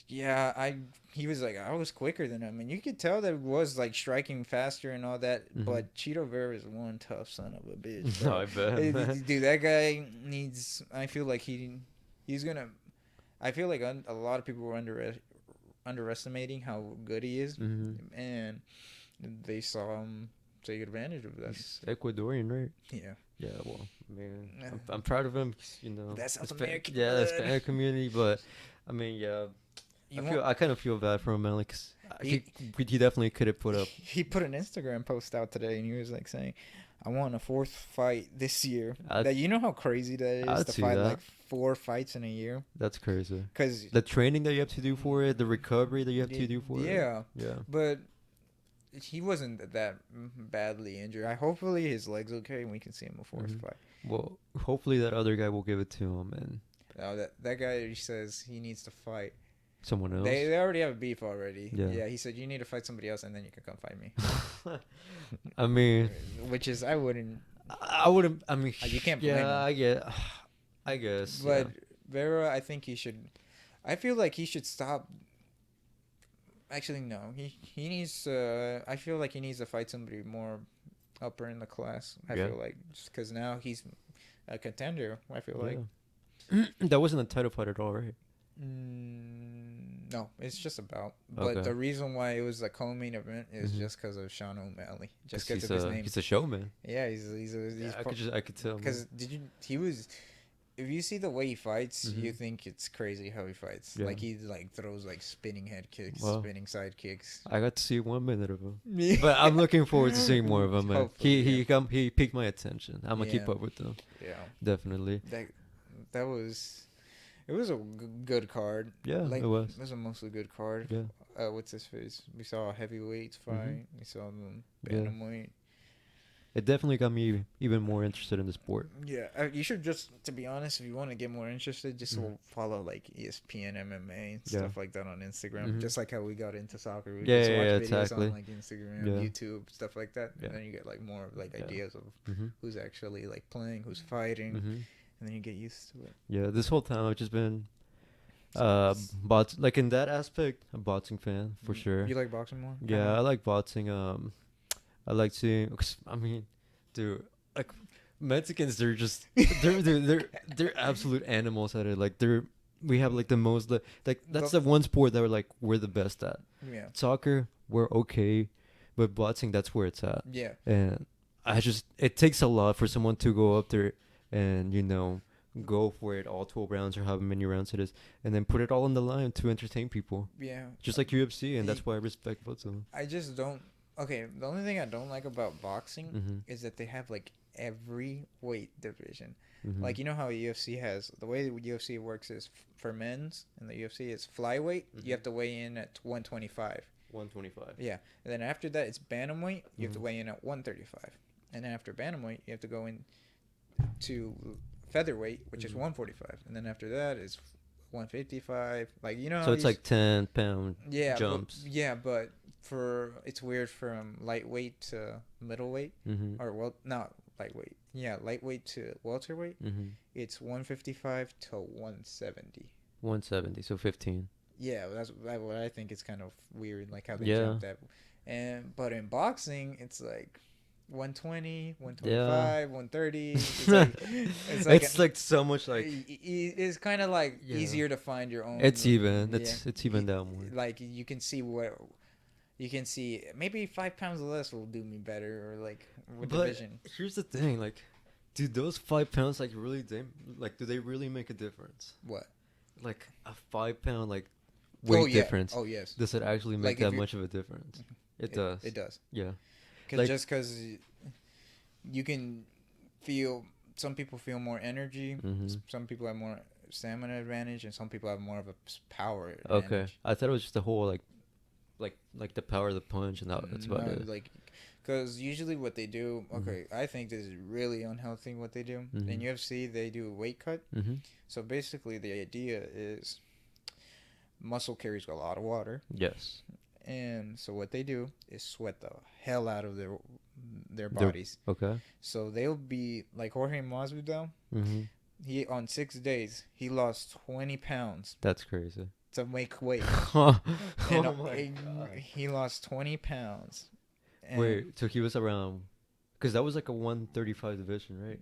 "Yeah, He was like, I was quicker than him, and you could tell that it was like striking faster and all that. Mhm. But Chito Vera is one tough son of a bitch. No, Bro. I bet. Man. Dude, that guy needs. I feel like he's gonna. I feel like a lot of people were underestimating how good he is, and they saw him take advantage of that. He's Ecuadorian, right? Yeah. Yeah. Well, man, I'm proud of him. 'Cause, you know, That's South American. yeah, the Hispanic community. But I mean, yeah, I kind of feel bad for him, man. Like, 'cause he definitely could have put up. He put an Instagram post out today, and he was like saying, "I want a fourth fight this year." That you know how crazy that is to fight like 4 fights in a year. That's crazy. Because the training that you have to do for it, the recovery that you have to do for it. Yeah. Yeah. But he wasn't that badly injured. Hopefully his leg's okay, and we can see him a fourth fight. Well, hopefully that other guy will give it to him, and that guy says he needs to fight someone else. They already have a beef already. Yeah. He said you need to fight somebody else, and then you can come fight me. I mean, which is I wouldn't. I mean, you can't blame him. I guess. But Vera, I think he should. I feel like he should stop. Actually, no. He needs. I feel like he needs to fight somebody more upper in the class. I feel like just because now he's a contender. I feel like. That wasn't a title fight at all, right? No, it's just about. But the reason why it was a co-main event is just because of Sean O'Malley. Just because of his name. He's a showman. Yeah, I could tell. Because he was. If you see the way he fights, you think it's crazy how he fights. Yeah. Like he throws spinning head kicks, spinning side kicks. I got to see 1 minute of him, but I'm looking forward to seeing more of him. Man. He piqued my attention. I'm gonna keep up with him. Yeah, definitely. That was. It was a good card. Yeah, it was. It was a mostly good card. Yeah. What's his face? We saw a heavyweight fight. We saw them bantamweight. It definitely got me even more interested in the sport. Yeah, you should just, to be honest, if you want to get more interested, just follow ESPN MMA and stuff like that on Instagram. Just like how we got into soccer. We just watch videos exactly. on Instagram, YouTube, stuff like that. And then you get more ideas of who's actually playing, who's fighting, and then you get used to it. Yeah, this whole time I've just been in that aspect, a boxing fan for sure. You like boxing more? Yeah, I like boxing. I like seeing. I mean, dude, Mexicans, they're just they're absolute animals at it. We have the most that's the one sport that we're the best at. Yeah. Soccer, we're okay, but boxing, that's where it's at. Yeah. And it takes a lot for someone to go up there and go for it all 12 rounds or however many rounds it is, and then put it all on the line to entertain people. Yeah. Just like UFC, and that's why I respect both of them. I just don't. Okay, the only thing I don't like about boxing is that they have every weight division. You know how UFC has, the way the UFC works is for men's and the UFC is flyweight. You have to weigh in at 125. 125. Yeah, and then after that it's bantamweight. You have to weigh in at 135, and then after bantamweight you have to go in to featherweight, which is 145, and then after that is 155. So it's 10-pound jumps. But it's weird from lightweight to middleweight, or not lightweight. Yeah, lightweight to welterweight. It's 155 to 170. 170, so 15. Yeah, that's what I think is kind of weird, how they jump that. But in boxing, it's 120, 125, 130. It's so much it's kind of easier to find your own. It's even. It's even down more. You can see you can see maybe 5 pounds less will do me better, or with division. Here's the thing, dude, those 5 pounds really do they really make a difference? What? A 5 pound weight difference. Oh yes. Does it actually make that much of a difference? It does. It does. Yeah. Because you can feel, some people feel more energy, some people have more stamina advantage, and some people have more of a power advantage. Okay, I thought it was just the whole like the power of the punch, and that's about No, it. like, because usually what they do, Mm-hmm. okay, I think this is really unhealthy what they do. Mm-hmm. In UFC, they do a weight cut. Mm-hmm. So basically, the idea is muscle carries a lot of water. Yes. And so what they do is sweat the hell out of their They're- bodies. Okay. So they'll be like Jorge Masvidal. Mm-hmm. He on 6 days he lost 20 pounds That's crazy. to make weight. Oh And my God. he lost 20 pounds. And Wait, so he was around, because that was like a 135 division, right?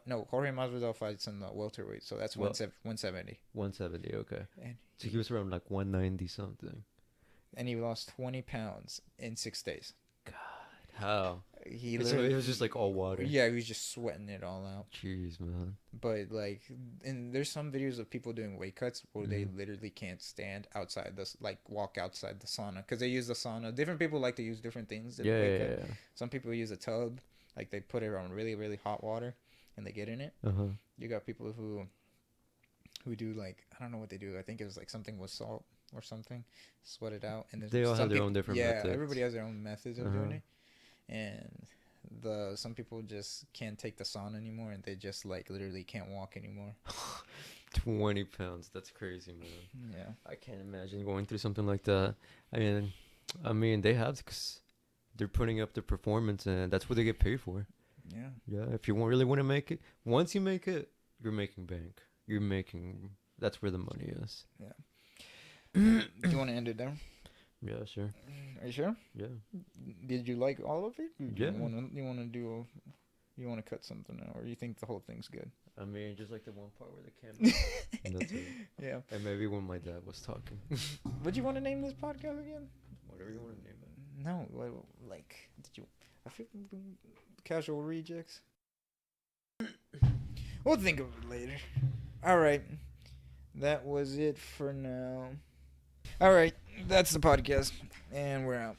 no, Jorge Masvidal fights in the welterweight, so that's Well- 170. 170. Okay. And So he was around like 190 something. and he lost 20 pounds in 6 days. God, how? He So literally, it was just like all water. yeah, he was just sweating it all out. Jeez, man. But like, and there's some videos of people doing weight cuts where they Mhm. literally can't stand outside this, like walk outside the sauna because they use the sauna. Different people like to use different things. In Yeah, weight yeah, cut. yeah. Some people use a tub, like they put it on really, really hot water, and they get in it. Uh-huh. You got people who do like, I don't know what they do. I think it was like something with salt or something, sweat it out, and there's They all have some their peop- own different yeah, methods. everybody has their own methods of doing Uh-huh. it, and some people just can't take the sauna anymore, and they just like literally can't walk anymore. 20 pounds. That's crazy, man. Yeah. I can't imagine going through something like that. I mean, they have, because they're putting up their performance, and that's what they get paid for. Yeah. Yeah, if you really want to make it, once you make it, you're making bank. That's where the money is. Do you want to end it there? Yeah, sure. Are you sure? Yeah. Did you like all of it? Yeah. You want to cut something out, or you think the whole thing's good? I mean, just like the one part where the camera. And that's it. Yeah. And maybe when my dad was talking. What do you want to name this podcast again? Whatever you want to name it. No, like, did you? I feel casual rejects. We'll think of it later. All right, that was it for now. All right, that's the podcast, and we're out.